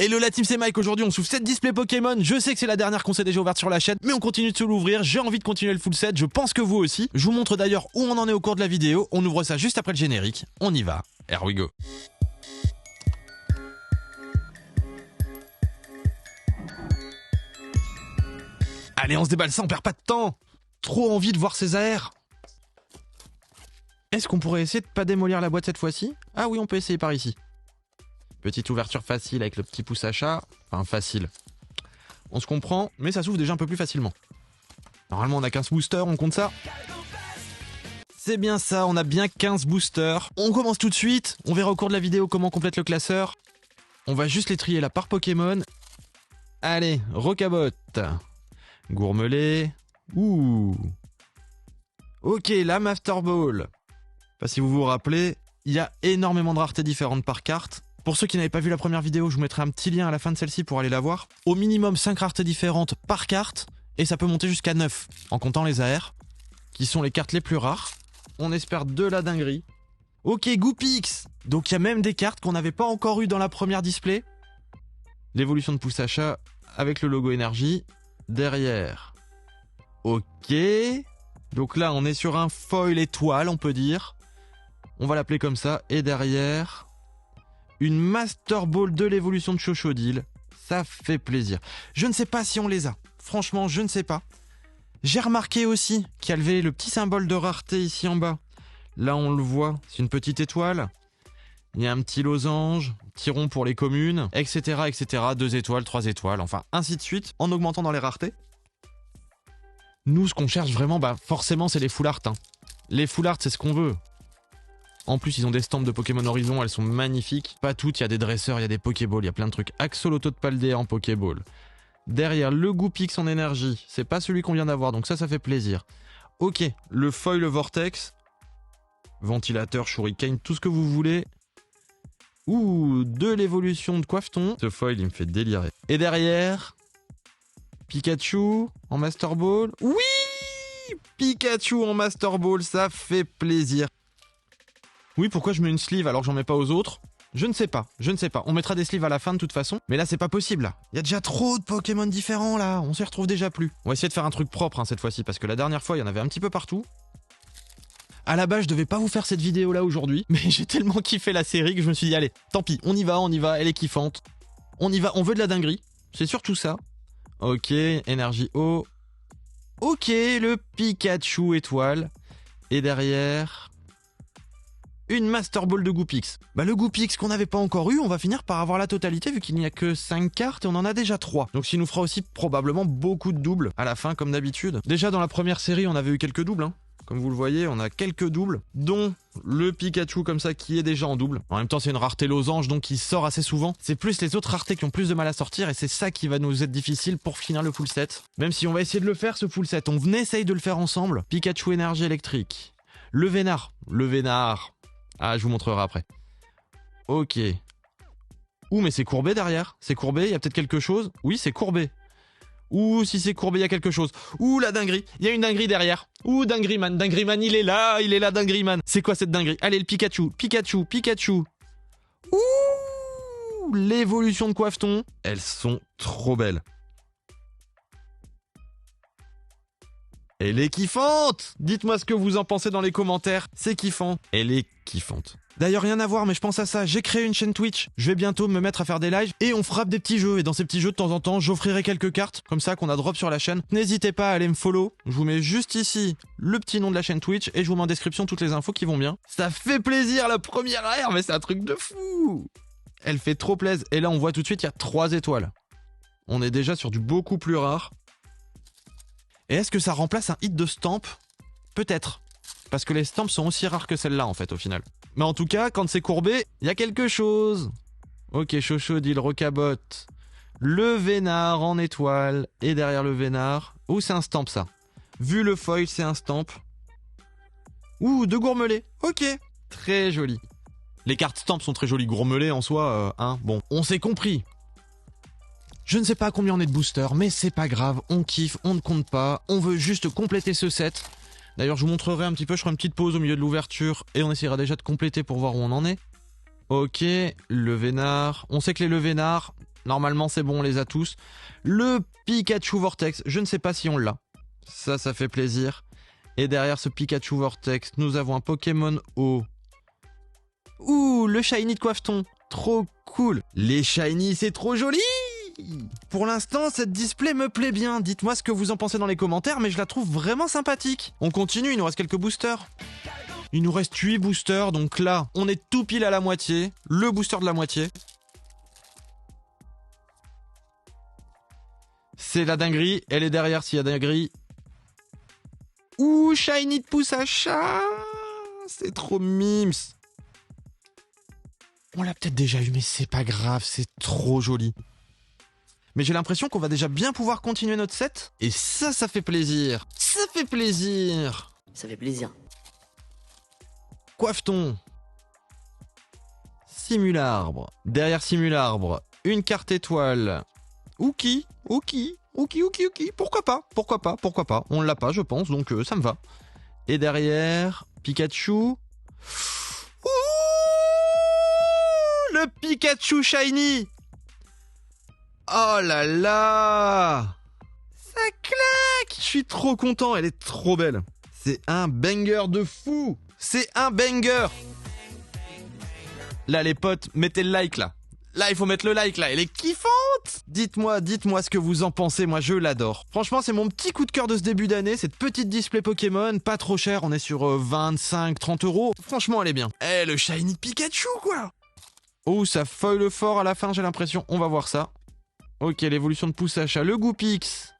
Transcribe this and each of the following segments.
Hello la team, c'est Mike. Aujourd'hui on s'ouvre 7 displays Pokémon. Je sais que c'est la dernière qu'on s'est déjà ouverte sur la chaîne, mais on continue de se l'ouvrir. J'ai envie de continuer le full set, je pense que vous aussi. Je vous montre d'ailleurs où on en est au cours de la vidéo. On ouvre ça juste après le générique. On y va. Here we go. Allez, on se déballe ça, on perd pas de temps. Trop envie de voir ces AR. Est-ce qu'on pourrait essayer de pas démolir la boîte cette fois-ci? Ah oui, on peut essayer par ici. Petite ouverture facile avec le petit pouce à chat. Enfin, facile. On se comprend, mais ça s'ouvre déjà un peu plus facilement. Normalement, on a 15 boosters, on compte ça. C'est bien ça, on a bien 15 boosters. On commence tout de suite. On verra au cours de la vidéo comment on complète le classeur. On va juste les trier là par Pokémon. Allez, Rocabotte. Gourmelet. Ouh. Ok, la Master Ball. Pas si vous vous rappelez, il y a énormément de raretés différentes par carte. Pour ceux qui n'avaient pas vu la première vidéo, je vous mettrai un petit lien à la fin de celle-ci pour aller la voir. Au minimum 5 raretés différentes par carte, et ça peut monter jusqu'à 9, en comptant les AR, qui sont les cartes les plus rares. On espère de la dinguerie. Ok, Goopix. Donc il y a même des cartes qu'on n'avait pas encore eues dans la première display. L'évolution de pouce à chat avec le logo énergie. Derrière. Ok. Donc là, on est sur un foil étoile, on peut dire. On va l'appeler comme ça. Et derrière, une Master Ball de l'évolution de Chochodile. Ça fait plaisir. Je ne sais pas si on les a. Franchement, je ne sais pas. J'ai remarqué aussi qu'il y avait le petit symbole de rareté ici en bas. Là, on le voit. C'est une petite étoile. Il y a un petit losange, un petit rond pour les communes, etc., etc. 2 étoiles, 3 étoiles, enfin, ainsi de suite, en augmentant dans les raretés. Nous, ce qu'on cherche vraiment, forcément, c'est les full art. Hein. Les full art, c'est ce qu'on veut. En plus, ils ont des stamps de Pokémon Horizon, elles sont magnifiques. Pas toutes, il y a des dresseurs, il y a des Pokéballs, il y a plein de trucs. Axolotl de Paldea en Pokéball. Derrière, le Goopix en énergie. C'est pas celui qu'on vient d'avoir, donc ça fait plaisir. Ok, le foil Vortex. Ventilateur, Shuriken, tout ce que vous voulez. Ouh, de l'évolution de Coiffeton. Ce foil, il me fait délirer. Et derrière, Pikachu en Master Ball. Oui, Pikachu en Master Ball, ça fait plaisir. Oui, pourquoi je mets une sleeve alors que j'en mets pas aux autres? Je ne sais pas. On mettra des sleeves à la fin de toute façon. Mais là, c'est pas possible, là. Il y a déjà trop de Pokémon différents, là. On s'y retrouve déjà plus. On va essayer de faire un truc propre, hein, cette fois-ci, parce que la dernière fois, il y en avait un petit peu partout. À la base, je devais pas vous faire cette vidéo là aujourd'hui, mais j'ai tellement kiffé la série que je me suis dit, allez, tant pis, on y va, elle est kiffante. On y va, on veut de la dinguerie. C'est surtout ça. Ok, énergie eau. Ok, le Pikachu étoile. Et derrière, une Master Ball de Goopix. Le Goopix qu'on n'avait pas encore eu, on va finir par avoir la totalité vu qu'il n'y a que 5 cartes et on en a déjà 3. Donc ça nous fera aussi probablement beaucoup de doubles à la fin comme d'habitude. Déjà dans la première série, on avait eu quelques doubles, hein. Comme vous le voyez, on a quelques doubles, dont le Pikachu comme ça qui est déjà en double. En même temps, c'est une rareté losange, donc il sort assez souvent. C'est plus les autres raretés qui ont plus de mal à sortir, et c'est ça qui va nous être difficile pour finir le full set. Même si on va essayer de le faire, ce full set. On essaye de le faire ensemble. Pikachu énergie électrique. Le Vénard. Ah, je vous montrerai après. Ok. Ouh, mais c'est courbé derrière. C'est courbé, il y a peut-être quelque chose. Oui, c'est courbé. Ouh, si c'est courbé, il y a quelque chose. Ouh, la dinguerie. Il y a une dinguerie derrière. Ouh, Dingueryman. Dingueryman, il est là, Dingueryman. C'est quoi cette dinguerie? Allez, le Pikachu. Ouh, l'évolution de Coiffeton. Elles sont trop belles. Elle est kiffante! Dites-moi ce que vous en pensez dans les commentaires. C'est kiffant. Elle est kiffante. D'ailleurs, rien à voir, mais je pense à ça. J'ai créé une chaîne Twitch. Je vais bientôt me mettre à faire des lives et on frappe des petits jeux. Et dans ces petits jeux, de temps en temps, j'offrirai quelques cartes comme ça qu'on a drop sur la chaîne. N'hésitez pas à aller me follow. Je vous mets juste ici le petit nom de la chaîne Twitch et je vous mets en description toutes les infos qui vont bien. Ça fait plaisir, la première AR, mais c'est un truc de fou! Elle fait trop plaisir. Et là, on voit tout de suite, il y a 3 étoiles. On est déjà sur du beaucoup plus rare. Et est-ce que ça remplace un hit de stamp? Peut-être. Parce que les stamps sont aussi rares que celle-là, en fait, au final. Mais en tout cas, quand c'est courbé, il y a quelque chose. Ok, Chochodile, Rocabotte. Le Vénard en étoile. Et derrière le Vénard... Oh, c'est un stamp, ça. Vu le foil, c'est un stamp. Ouh, 2 Gourmelet. Ok. Très joli. Les cartes stamp sont très jolies. Gourmelet, en soi, hein. Bon, on s'est compris. Je ne sais pas combien on est de boosters, mais c'est pas grave, on kiffe, on ne compte pas, on veut juste compléter ce set. D'ailleurs, je vous montrerai un petit peu, je ferai une petite pause au milieu de l'ouverture et on essaiera déjà de compléter pour voir où on en est. Ok, le Vénard. On sait que les Vénard, Normalement, c'est bon, on les a tous. Le Pikachu Vortex, je ne sais pas si on l'a. Ça fait plaisir. Et derrière ce Pikachu Vortex, nous avons un Pokémon eau. Ouh, le Shiny de Coiffeton. Trop cool. Les Shiny, c'est trop joli. Pour l'instant, cette display me plaît bien. Dites-moi ce que vous en pensez dans les commentaires, mais je la trouve vraiment sympathique. On continue, il nous reste quelques boosters. Il nous reste 8 boosters, donc là, on est tout pile à la moitié. Le booster de la moitié. C'est la dinguerie, elle est derrière s'il y a dinguerie. Ouh, Shiny de Poussacha. C'est trop mimes. On l'a peut-être déjà eu, mais c'est pas grave, c'est trop joli. Mais j'ai l'impression qu'on va déjà bien pouvoir continuer notre set. Et ça fait plaisir. Ça fait plaisir. Ça fait plaisir. Coiffeton. Simularbre. Derrière Simularbre, une carte étoile. Ouki. Pourquoi pas. On l'a pas, je pense, donc ça me va. Et derrière, Pikachu. Ouh, le Pikachu Shiny. Oh là là. Ça claque. Je suis trop content, elle est trop belle. C'est un banger de fou. C'est un banger. Là les potes, mettez le like là. Là il faut mettre le like là, elle est kiffante. Dites-moi ce que vous en pensez, moi je l'adore. Franchement c'est mon petit coup de cœur de ce début d'année, cette petite display Pokémon, pas trop cher, on est sur 25-30 euros. Franchement elle est bien. Eh le Shiny Pikachu quoi. Oh ça foil fort à la fin j'ai l'impression, on va voir ça. Ok l'évolution de Poussacha, le Goopix.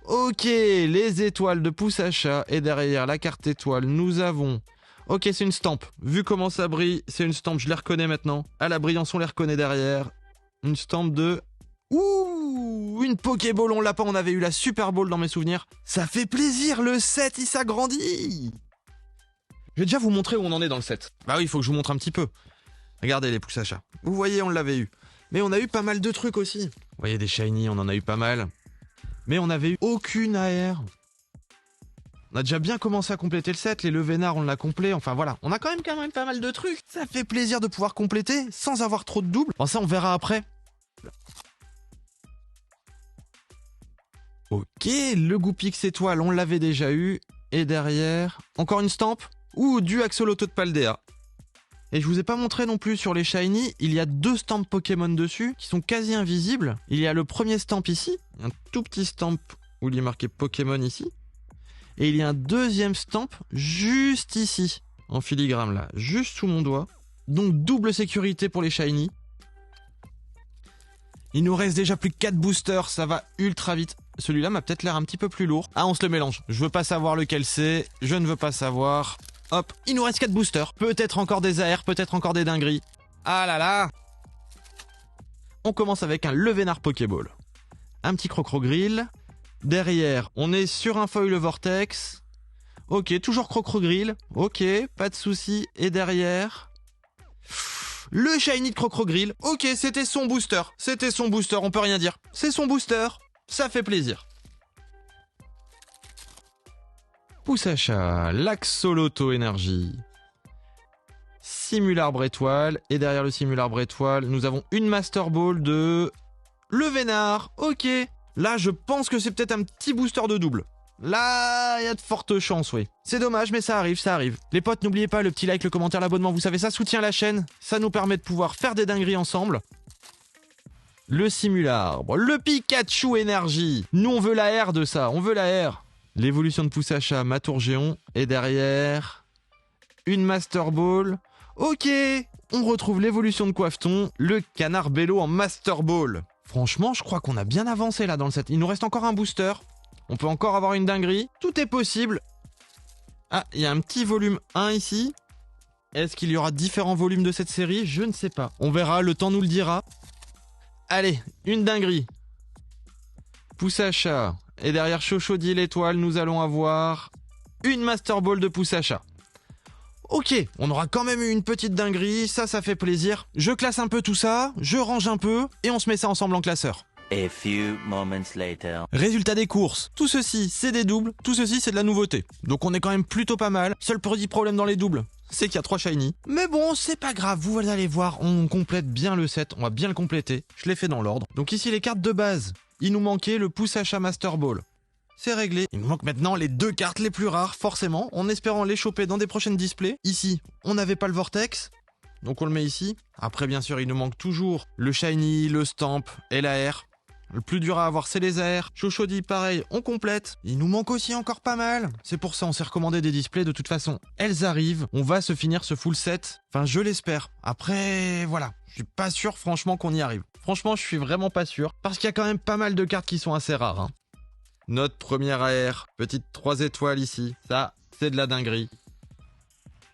Ok les étoiles de Poussacha et derrière la carte étoile nous avons... Ok, c'est une stampe. Vu comment ça brille, c'est une stampe, je les reconnais maintenant. À la brillance, on les reconnaît derrière. Une stampe de... Ouh, une Pokéball, on l'a pas, on avait eu la Super Ball dans mes souvenirs. Ça fait plaisir, le set, il s'agrandit. Je vais déjà vous montrer où on en est dans le set. Bah oui, il faut que je vous montre un petit peu. Regardez les Poussacha. Vous voyez, on l'avait eu. Mais on a eu pas mal de trucs aussi. Vous voyez, des Shiny, on en a eu pas mal. Mais on n'avait eu aucune AR. On a déjà bien commencé à compléter le set, les Levénards on l'a complet, enfin voilà. On a quand même pas mal de trucs. Ça fait plaisir de pouvoir compléter sans avoir trop de doubles. Bon ça on verra après. Ok, le Goopix étoile on l'avait déjà eu. Et derrière, encore une stampe. Ouh, du Axolotl de Paldea. Et je vous ai pas montré non plus sur les Shiny, il y a 2 stamps Pokémon dessus qui sont quasi invisibles. Il y a le premier stamp ici, un tout petit stamp où il est marqué Pokémon ici. Et il y a un deuxième stamp juste ici, en filigrane là, juste sous mon doigt. Donc double sécurité pour les Shiny. Il nous reste déjà plus que 4 boosters, ça va ultra vite. Celui-là m'a peut-être l'air un petit peu plus lourd. Ah, on se le mélange. Je veux pas savoir lequel c'est, je ne veux pas savoir. Hop, il nous reste 4 boosters. Peut-être encore des AR, peut-être encore des dingueries. Ah là là. On commence avec un Levénard Pokéball. Un petit Crocrogrill. Derrière, on est sur un foil Vortex. Ok, toujours Crocrogrill. Ok, pas de souci. Et derrière, le Shiny de Crocrogrill. Ok, c'était son booster. C'était son booster, on peut rien dire. C'est son booster. Ça fait plaisir. Poussacha, l'Axolotl énergie. Simularbre étoile. Et derrière le Simularbre étoile, nous avons une Master Ball de Levénard. Ok. Là, je pense que c'est peut-être un petit booster de double. Là, il y a de fortes chances, oui. C'est dommage, mais ça arrive, ça arrive. Les potes, n'oubliez pas le petit like, le commentaire, l'abonnement, vous savez, ça soutient la chaîne. Ça nous permet de pouvoir faire des dingueries ensemble. Le Simularbre, le Pikachu énergie. Nous, on veut la R de ça, on veut la R. L'évolution de Poussacha, Matourgéon. Et derrière, une Master Ball. Ok, on retrouve l'évolution de Coiffeton, le Canard Bello en Master Ball. Franchement, je crois qu'on a bien avancé là dans le set. Il nous reste encore un booster. On peut encore avoir une dinguerie. Tout est possible. Ah, il y a un petit volume 1 ici. Est-ce qu'il y aura différents volumes de cette série? Je ne sais pas. On verra, le temps nous le dira. Allez, une dinguerie. Poussacha. Et derrière Chochodier l'étoile, nous allons avoir une Master Ball de Poussacha. Ok, on aura quand même eu une petite dinguerie, ça fait plaisir. Je classe un peu tout ça, je range un peu, et on se met ça ensemble en classeur. A few moments later. Résultat des courses. Tout ceci, c'est des doubles, tout ceci, c'est de la nouveauté. Donc on est quand même plutôt pas mal. Seul petit problème dans les doubles, c'est qu'il y a 3 shiny. Mais bon, c'est pas grave, vous allez voir, on complète bien le set, on va bien le compléter. Je l'ai fait dans l'ordre. Donc ici, les cartes de base. Il nous manquait le pouce achat Master Ball. C'est réglé. Il nous manque maintenant les 2 cartes les plus rares, forcément, en espérant les choper dans des prochaines displays. Ici, on n'avait pas le Vortex, donc on le met ici. Après, bien sûr, il nous manque toujours le Shiny, le Stamp et l'AR. Le plus dur à avoir, c'est les AR. Chochodi, pareil, on complète. Il nous manque aussi encore pas mal. C'est pour ça on s'est recommandé des displays. De toute façon, elles arrivent. On va se finir ce full set. Enfin, je l'espère. Après, voilà. Je suis pas sûr, franchement, qu'on y arrive. Franchement, je suis vraiment pas sûr. Parce qu'il y a quand même pas mal de cartes qui sont assez rares. Hein. Notre première AR. Petite 3 étoiles ici. Ça, c'est de la dinguerie.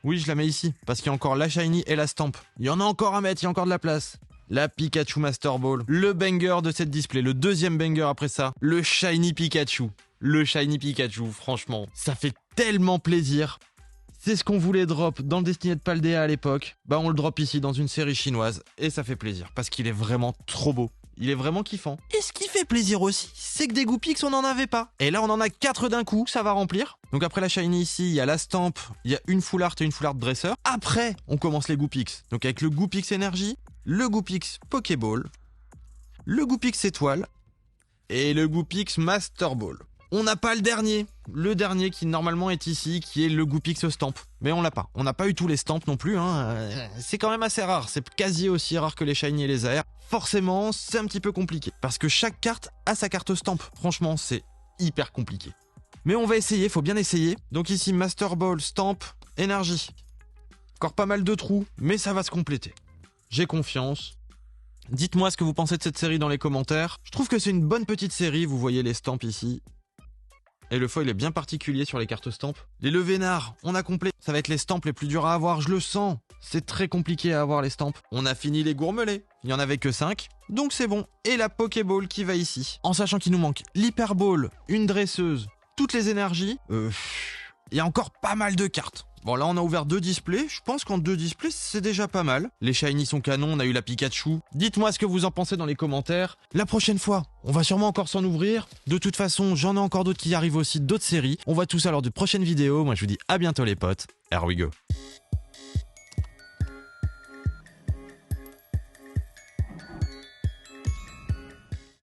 Oui, je la mets ici. Parce qu'il y a encore la Shiny et la Stamp. Il y en a encore à mettre, il y a encore de la place. La Pikachu Master Ball, le banger de cette display, le deuxième banger après ça, le Shiny Pikachu. Le Shiny Pikachu, franchement, ça fait tellement plaisir. C'est ce qu'on voulait drop dans le Destiné de Paldea à l'époque. Bah on le drop ici dans une série chinoise et ça fait plaisir parce qu'il est vraiment trop beau. Il est vraiment kiffant. Et ce qui fait plaisir aussi, c'est que des Goopix on n'en avait pas. Et là on en a 4 d'un coup, ça va remplir. Donc après la Shiny ici, il y a la Stamp, il y a une Full Art et une Full Art Dresser. Après, on commence les Goopix. Donc avec le Goopix Énergie, le Goopix Pokéball, le Goopix Étoile et le Goopix Master Ball. On n'a pas le dernier qui normalement est ici, qui est le Goopix Stamp. Mais on l'a pas. On n'a pas eu tous les stamps non plus. Hein. C'est quand même assez rare. C'est quasi aussi rare que les Shiny et les AR. Forcément, c'est un petit peu compliqué. Parce que chaque carte a sa carte stamp. Franchement, c'est hyper compliqué. Mais on va essayer, faut bien essayer. Donc ici, Master Ball, Stamp, Énergie. Encore pas mal de trous, mais ça va se compléter. J'ai confiance. Dites-moi ce que vous pensez de cette série dans les commentaires. Je trouve que c'est une bonne petite série. Vous voyez les stamps ici. Et le foil est bien particulier sur les cartes stamp. Les Levénards, on a complet. Ça va être les stamps les plus durs à avoir, je le sens. C'est très compliqué à avoir les stamps. On a fini les gourmelets. Il n'y en avait que 5. Donc c'est bon. Et la Pokéball qui va ici. En sachant qu'il nous manque l'Hyperball, une dresseuse, toutes les énergies. Il y a encore pas mal de cartes. Bon, là, on a ouvert 2 displays. Je pense qu'en 2 displays, c'est déjà pas mal. Les Shiny sont canons. On a eu la Pikachu. Dites-moi ce que vous en pensez dans les commentaires. La prochaine fois, on va sûrement encore s'en ouvrir. De toute façon, j'en ai encore d'autres qui arrivent aussi, d'autres séries. On voit tout ça lors de prochaines vidéos. Moi, je vous dis à bientôt, les potes. Here we go.